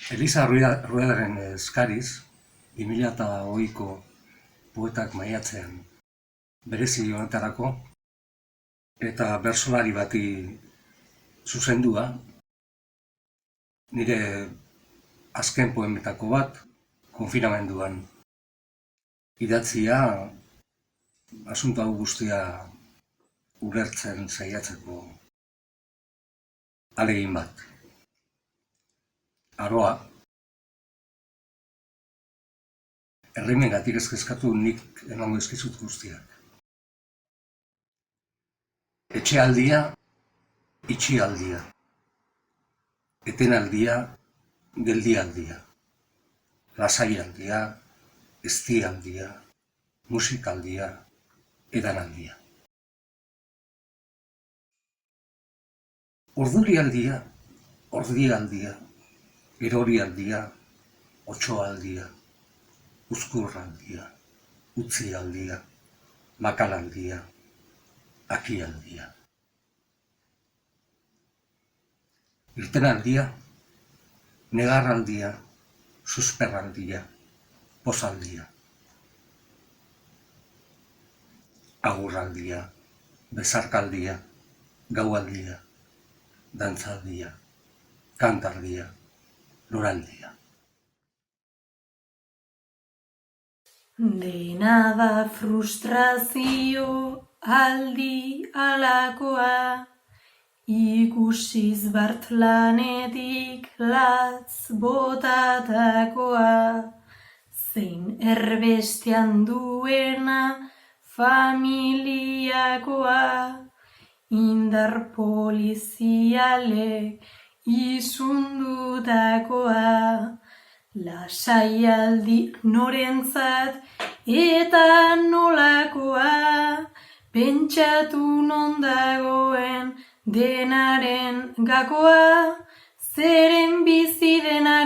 Eliza Ruedaren eskariz, 2008ko poetak maiatzean berezi honetarako, eta bertsolari bati zuzendua, nire azken poemetako bat, konfinamenduan idatzia, asunto hau guztia ulertzen saiatzeko ahalegin bat. Aroa, errimengatik ez kezkatu nik emango dizkizut guztiak. Etxealdia, itxialdia. Etenaldia, geldialdia. Lasaialdia, eztialdia, musikaldia, edanaldia. Ordurialdia, ordialdia, erorialdia, otsoaldia, uzkurraldia, utzialdia, makalaldia, akialdia. Irtenaldia, negarraldia, susperraldia, pozaldia. Agurraldia, bezarkaldia, gaualdia, dantzaldia, kantaldia, loraldia. Dena da frustrazio aldi alakoa, ikusiz bart lanetik latz botatakoa, zein erbestean duena familiakoa, indar polizialek izundutakoa, lasaialdi norentzat eta nolakoa, pentsatu non dagoen denaren gakoa, zeren bizi denaren